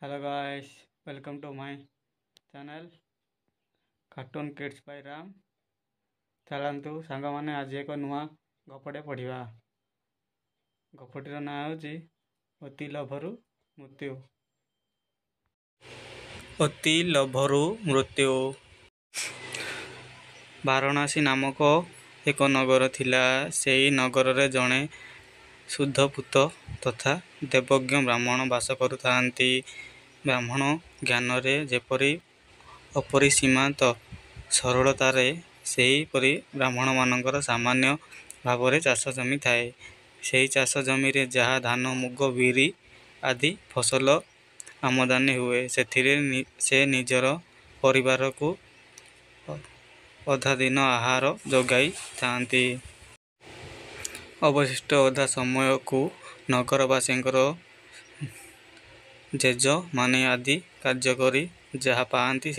Hello guys, welcome to my channel Cartoon Kids by Ram। ଚାଲନ୍ତୁ ସାଙ୍ଗମାନେ ଆଜି ଏକ ନୂଆ ଗପଟେ ପଢ଼ିବା। ଗପଟିର ନାଁ ହେଉଛି ଅତି ଲୋଭରୁ ମୃତ୍ୟୁ। ଅତି ଲୋଭରୁ ମୃତ୍ୟୁ। ବାରାଣସୀ ନାମକ ଏକ ନଗର ଥିଲା। ସେହି ନଗରରେ ଜଣେ ଶୁଦ୍ଧପୂତ ତଥା ଦେବଜ୍ଞ ବ୍ରାହ୍ମଣ ବାସ କରୁଥାନ୍ତି। ବ୍ରାହ୍ମଣ ଜ୍ଞାନରେ ଯେପରି ଅପରିସୀମା ସରଳତାରେ ସେହିପରି ବ୍ରାହ୍ମଣମାନଙ୍କର ସାମାନ୍ୟ ଭାବରେ ଚାଷ ଜମି ଥାଏ। ସେହି ଚାଷ ଜମିରେ ଯାହା ଧାନ, ମୁଗ, ବିରି ଆଦି ଫସଲ ଆମଦାନୀ ହୁଏ, ସେଥିରେ ସେ ନିଜର ପରିବାରକୁ ଅଧା ଦିନ ଆହାର ଯୋଗାଇଥାନ୍ତି। ଅବଶିଷ୍ଟ ଅଧା ସମୟକୁ ନଗରବାସୀଙ୍କର ଜେଜମାନେ ଆଦି କାର୍ଯ୍ୟ କରି ଯାହା ପାଆନ୍ତି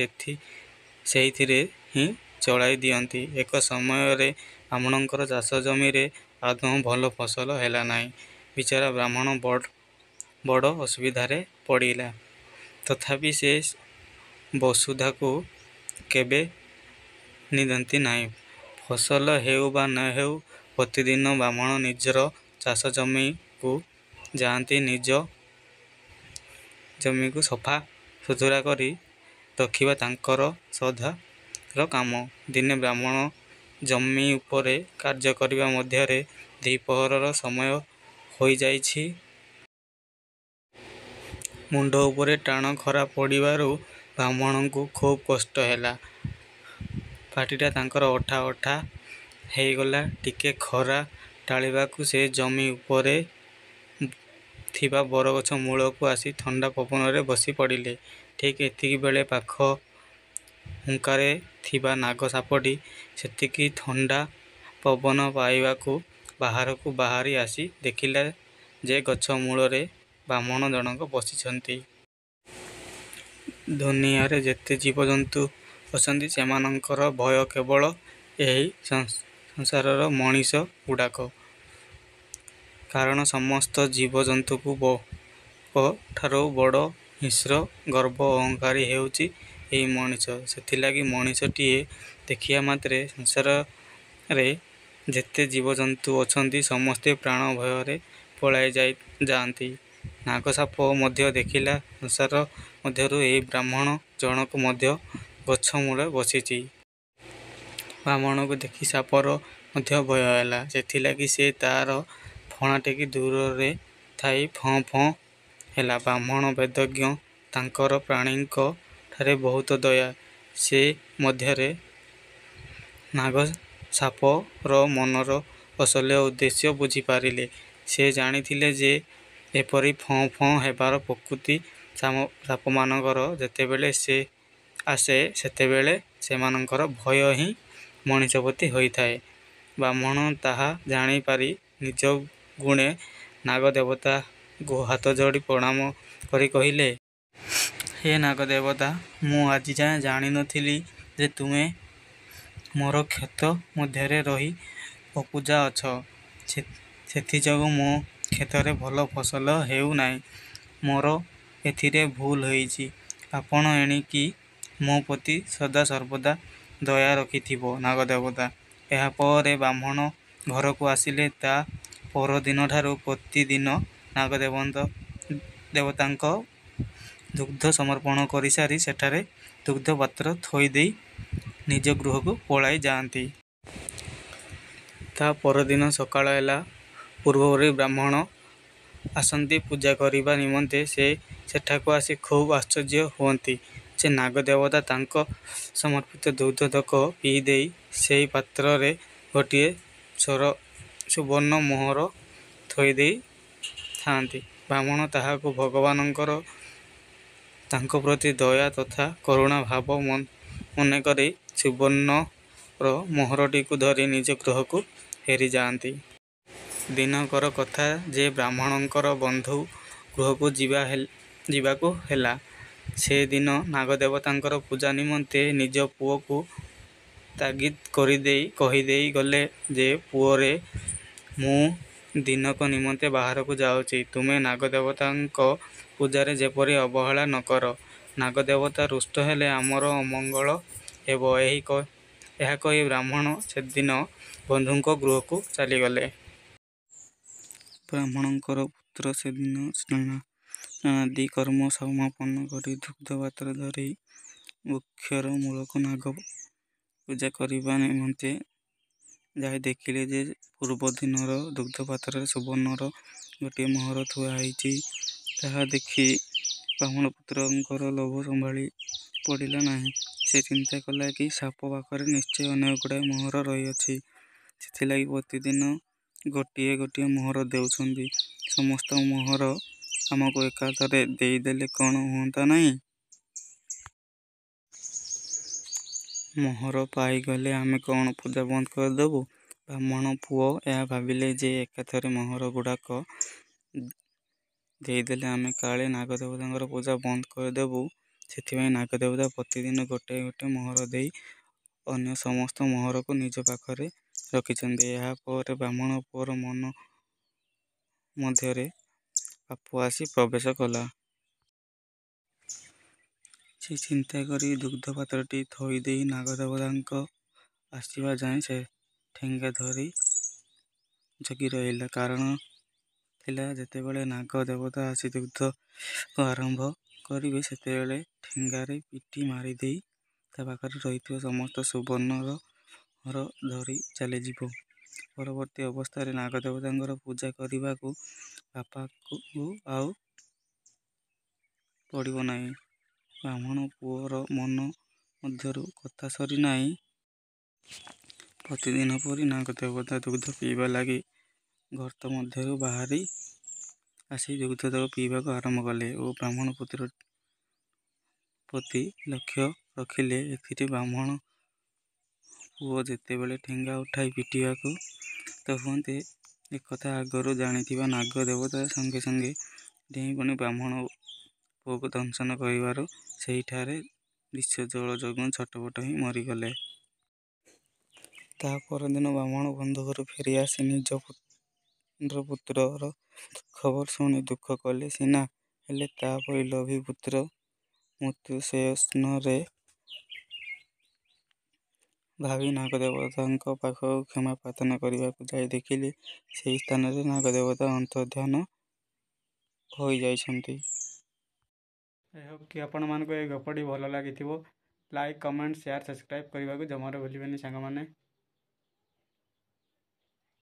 ସେଇଥିରେ ହିଁ ଚଳାଇ ଦିଅନ୍ତି। ଏକ ସମୟରେ ବ୍ରାହ୍ମଣଙ୍କର ଚାଷ ଜମିରେ ଆଦୌ ଭଲ ଫସଲ ହେଲା ନାହିଁ। ବିଚରା ବ୍ରାହ୍ମଣ ବଡ଼ ଅସୁବିଧାରେ ପଡ଼ିଲା। ତଥାପି ସେ ବସୁଧାକୁ କେବେ ନିନ୍ଦନ୍ତି ନାହିଁ। ଫସଲ ହେଉ ବା ନ ହେଉ, ପ୍ରତିଦିନ ବ୍ରାହ୍ମଣ ନିଜର ଚାଷ ଜମିକୁ ଯାଆନ୍ତି। ନିଜ ଜମିକୁ ସଫା ସୁତୁରା କରି ରଖିବା ତାଙ୍କର ସଦାର କାମ। ଦିନେ ବ୍ରାହ୍ମଣ ଜମି ଉପରେ କାର୍ଯ୍ୟ କରିବା ମଧ୍ୟରେ ଦ୍ୱିପ୍ରହରର ସମୟ ହୋଇଯାଇଛି। ମୁଣ୍ଡ ଉପରେ ଟାଣ ଖରା ପଡ଼ିବାରୁ ବ୍ରାହ୍ମଣଙ୍କୁ ଖୁବ୍ କଷ୍ଟ ହେଲା। ପାଟିଟା ତାଙ୍କର ଅଠା ଅଠା ହେଇଗଲା। ଟିକେ ଖରା ଟାଳିବାକୁ ସେ ଜମି ଉପରେ ଥିବା ବରଗଛ ମୂଳକୁ ଆସି ଥଣ୍ଡା ପବନରେ ବସି ପଡ଼ିଲେ। ଠିକ୍ ଏତିକିବେଳେ ପାଖ ହୁଙ୍କାରେ ଥିବା ନାଗ ସାପଟି ସେତିକି ଥଣ୍ଡା ପବନ ପାଇବାକୁ ବାହାରକୁ ବାହାରି ଆସି ଦେଖିଲା ଯେ ଗଛ ମୂଳରେ ବ୍ରାହ୍ମଣ ଜଣକ ବସିଛନ୍ତି। ଦୁନିଆରେ ଯେତେ ଜୀବଜନ୍ତୁ ଅଛନ୍ତି, ସେମାନଙ୍କର ଭୟ କେବଳ ଏହି ସଂସାରର ମଣିଷ ଗୁଡ଼ାକ। କାରଣ ସମସ୍ତ ଜୀବଜନ୍ତୁଙ୍କ ଠାରୁ ବଡ଼ ହିଂସ୍ର, ଗର୍ବ ଅହଙ୍କାରୀ ହେଉଛି ଏହି ମଣିଷ। ସେଥିଲାଗି ମଣିଷଟିଏ ଦେଖିବା ମାତ୍ରେ ସଂସାରରେ ଯେତେ ଜୀବଜନ୍ତୁ ଅଛନ୍ତି, ସମସ୍ତେ ପ୍ରାଣ ଭୟରେ ପଳାଇ ଯାଆନ୍ତି। ନାଗସାପ ମଧ୍ୟ ଦେଖିଲା ସଂସାର ମଧ୍ୟରୁ ଏହି ବ୍ରାହ୍ମଣ ଜଣକ ମଧ୍ୟ ଗଛ ମୂଳେ ବସିଛି। ବ୍ରାହ୍ମଣକୁ ଦେଖି ସାପର ମଧ୍ୟ ଭୟ ହେଲା। ସେଥିଲାଗି ସେ ତା'ର ଫଣା ଟେକି ଦୂରରେ ଥାଇ ଫଁ ଫଁ ହେଲା। ବ୍ରାହ୍ମଣ ବେଦଜ୍ଞ, ତାଙ୍କର ପ୍ରାଣୀଙ୍କ ଠାରେ ବହୁତ ଦୟା। ସେ ମଧ୍ୟରେ ନାଗସାପର ମନର ଅସଲ ଉଦ୍ଦେଶ୍ୟ ବୁଝିପାରିଲେ। ସେ ଜାଣିଥିଲେ ଯେ ଏପରି ଫଁ ଫଁ ହେବାର ପ୍ରକୃତି ସାପମାନଙ୍କର। ଯେତେବେଳେ ସେ ଆସେ, ସେତେବେଳେ ସେମାନଙ୍କର ଭୟ ହିଁ ମଣିଷ ପ୍ରତି ହୋଇଥାଏ। ବ୍ରାହ୍ମଣ ତାହା ଜାଣିପାରି ନିଜ ଗୁଣେ ନାଗଦେବତାଙ୍କୁ ହାତଯୋଡ଼ି ପ୍ରଣାମ କରି କହିଲେ, ହେ ନାଗଦେବତା, ମୁଁ ଆଜିଯାଏ ଜାଣିନଥିଲି ଯେ ତୁମେ ମୋର କ୍ଷେତ ମଧ୍ୟରେ ରହି ଅପୂଜା ଅଛ। ସେଥିଯୋଗୁଁ ମୋ କ୍ଷେତରେ ଭଲ ଫସଲ ହେଉନାହିଁ। ମୋର ଏଥିରେ ଭୁଲ ହୋଇଛି। ଆପଣ ଏଣିକି ମୋ ପ୍ରତି ସଦାସର୍ବଦା ଦୟା ରଖିଥିବ ନାଗଦେବତା। ଏହାପରେ ବ୍ରାହ୍ମଣ ଘରକୁ ଆସିଲେ। ତା ପରଦିନଠାରୁ ପ୍ରତିଦିନ ନାଗଦେବତାଙ୍କ ଦୁଗ୍ଧ ସମର୍ପଣ କରିସାରି ସେଠାରେ ଦୁଗ୍ଧପାତ୍ର ଥୋଇଦେଇ ନିଜ ଗୃହକୁ ପଳାଇ ଯାଆନ୍ତି। ତା ପରଦିନ ସକାଳ ହେଲା ପୂର୍ବପରି ବ୍ରାହ୍ମଣ ଆସନ୍ତି ପୂଜା କରିବା ନିମନ୍ତେ। ସେ ସେଠାକୁ ଆସି ଖୁବ୍ ଆଶ୍ଚର୍ଯ୍ୟ ହୁଅନ୍ତି ଯେ ନାଗଦେବତା ତାଙ୍କ ସମର୍ପିତ ଦୁଗ୍ଧତକ ପିଇଦେଇ ସେହି ପାତ୍ରରେ ଗୋଟିଏ ସୁବର୍ଣ୍ଣ ମୋହର ଥୋଇଦେଇ ଥାଆନ୍ତି। ବ୍ରାହ୍ମଣ ତାହାକୁ ଭଗବାନଙ୍କର ତାଙ୍କ ପ୍ରତି ଦୟା ତଥା କରୁଣା ଭାବ ମନେକରି ସୁବର୍ଣ୍ଣର ମୋହରଟିକୁ ଧରି ନିଜ ଗୃହକୁ ଫେରିଯାଆନ୍ତି। ଦିନକର କଥା ଯେ ବ୍ରାହ୍ମଣଙ୍କର ବନ୍ଧୁ ଗୃହକୁ ଯିବାକୁ ହେଲା। ସେ ଦିନ ନାଗଦେବତାଙ୍କର ପୂଜା ନିମନ୍ତେ ନିଜ ପୁଅକୁ ତାଗିଦ କରିଦେଇ କହିଦେଇ ଗଲେ ଯେ, ପୁଅରେ, ମୁଁ ଦିନକ ନିମନ୍ତେ ବାହାରକୁ ଯାଉଛି। ତୁମେ ନାଗଦେବତାଙ୍କ ପୂଜାରେ ଯେପରି ଅବହେଳା ନ କର। ନାଗଦେବତା ରୁଷ୍ଟ ହେଲେ ଆମର ଅମଙ୍ଗଳ ହେବ। ଏହା କହି ବ୍ରାହ୍ମଣ ସେଦିନ ବନ୍ଧୁଙ୍କ ଗୃହକୁ ଚାଲିଗଲେ। ବ୍ରାହ୍ମଣଙ୍କର ପୁତ୍ର ସେଦିନ ସ୍ନାନାଦି କର୍ମ ସମାପନ କରି ଦୁଗ୍ଧପାତ୍ର ଧରି ବୃକ୍ଷର ମୂଳକୁ ନାଗ ପୂଜା କରିବା ନିମନ୍ତେ ଯାଇ ଦେଖିଲେ ଯେ ପୂର୍ବଦିନର ଦୁଗ୍ଧପାତ୍ରରେ ସୁବର୍ଣ୍ଣର ଗୋଟିଏ ମୋହର ଥୁଆ ହୋଇଛି। ତାହା ଦେଖି ବ୍ରାହ୍ମଣପୁତ୍ରଙ୍କର ଲୋଭ ସମ୍ଭାଳି ପଡ଼ିଲା ନାହିଁ। ସେ ଚିନ୍ତା କଲା କି ସାପ ପାଖରେ ନିଶ୍ଚୟ ଅନେକ ଗୁଡ଼ାଏ ମୋହର ରହିଅଛି। ସେଥିଲାଗି ପ୍ରତିଦିନ ଗୋଟିଏ ଗୋଟିଏ ମୋହର ଦେଉଛନ୍ତି। ସମସ୍ତ ମୋହର ଆମକୁ ଏକାଥରେ ଦେଇଦେଲେ କ'ଣ ହୁଅନ୍ତା ନାହିଁ? ମୋହର ପାଇଗଲେ ଆମେ କ'ଣ ପୂଜା ବନ୍ଦ କରିଦେବୁ? ବ୍ରାହ୍ମଣ ପୁଅ ଏହା ଭାବିଲେ ଯେ ଏକାଥରେ ମୋହର ଗୁଡ଼ାକ ଦେଇଦେଲେ ଆମେ କାଳେ ନାଗଦେବତାଙ୍କର ପୂଜା ବନ୍ଦ କରିଦେବୁ। ସେଥିପାଇଁ ନାଗଦେବତା ପ୍ରତିଦିନ ଗୋଟାଏ ଗୋଟାଏ ମୋହର ଦେଇ ଅନ୍ୟ ସମସ୍ତ ମୋହରକୁ ନିଜ ପାଖରେ ରଖିଛନ୍ତି। ଏହା ପରେ ବ୍ରାହ୍ମଣ ପୁଅର ମନ ମଧ୍ୟରେ ପାପ ଆସି ପ୍ରବେଶ କଲା। ସେ ଚିନ୍ତା କରି ଦୁଗ୍ଧପାତ୍ରଟି ଥୋଇଦେଇ ନାଗଦେବତାଙ୍କ ଆସିବା ଯାଏ ସେ ଠେଙ୍ଗା ଧରି ଜଗି ରହିଲା। କାରଣ ଥିଲା ଯେତେବେଳେ ନାଗ ଦେବତା ଆସି ଦୁଗ୍ଧ ଆରମ୍ଭ କରିବେ ସେତେବେଳେ ଠେଙ୍ଗାରେ ପିଟି ମାରିଦେଇ ତା ପାଖରେ ରହିଥିବା ସମସ୍ତ ସୁବର୍ଣ୍ଣର ମୋହର ଧରି ଚାଲିଯିବ। ପରବର୍ତ୍ତୀ ଅବସ୍ଥାରେ ନାଗଦେବତାଙ୍କର ପୂଜା କରିବାକୁ ବାପାକୁ ଆଉ ପଡ଼ିବ ନାହିଁ। ବ୍ରାହ୍ମଣ ପୁଅର ମନ ମଧ୍ୟରୁ କଥା ସରି ନାହିଁ। ପ୍ରତିଦିନ ପରି ନାଗଦେବତା ଦୁଗ୍ଧ ପିଇବା ଲାଗି ଗର୍ତ୍ତ ମଧ୍ୟରୁ ବାହାରି ଆସି ଦୁଗ୍ଧତକ ପିଇବାକୁ ଆରମ୍ଭ କଲେ ଓ ବ୍ରାହ୍ମଣ ପୁତ୍ର ପ୍ରତି ଲକ୍ଷ୍ୟ ରଖିଲେ। ଏଥିରେ ବ୍ରାହ୍ମଣ ପୁଅ ଯେତେବେଳେ ଠେଙ୍ଗା ଉଠାଇ ପିଟିବାକୁ ତ ହୁଅନ୍ତେ ଏକଥା ଆଗରୁ ଜାଣିଥିବା ନାଗ ଦେବତା ସଙ୍ଗେ ସଙ୍ଗେ ଡେଇଁପଡ଼ି ବ୍ରାହ୍ମଣ ପୁଅକୁ ଦଂଶନ କରିବାରୁ ସେହିଠାରେ ବିଷ ଜଳ ଯୋଗୁଁ ଛଟପଟ ହୋଇ ମରିଗଲେ। ତା ପରଦିନ ବ୍ରାହ୍ମଣ ବନ୍ଧୁ ଘରୁ ଫେରି ଆସି ନିଜ ପୁତ୍ରର ଖବର ଶୁଣି ଦୁଃଖ କଲେ ସିନା, ହେଲେ ତାପରି ଲୋଭୀ ପୁତ୍ର ମୃତ୍ୟୁ ଶୟନରେ ଭାବି ନାଗଦେବତାଙ୍କ ପାଖକୁ କ୍ଷମା ପ୍ରାର୍ଥନା କରିବାକୁ ଯାଇ ଦେଖିଲେ ସେହି ସ୍ଥାନରେ ନାଗଦେବତା ଅନ୍ତର୍ଦ୍ଧାନ ହୋଇଯାଇଛନ୍ତି। ଆଇ ହୋପ୍ କି ଆପଣମାନଙ୍କୁ ଏହି ଗପଟି ଭଲ ଲାଗିଥିବ। ଲାଇକ୍, କମେଣ୍ଟ, ସେୟାର, ସବସ୍କ୍ରାଇବ୍ କରିବାକୁ ଜମାରୁ ଭୁଲିବେନି ସାଙ୍ଗମାନେ।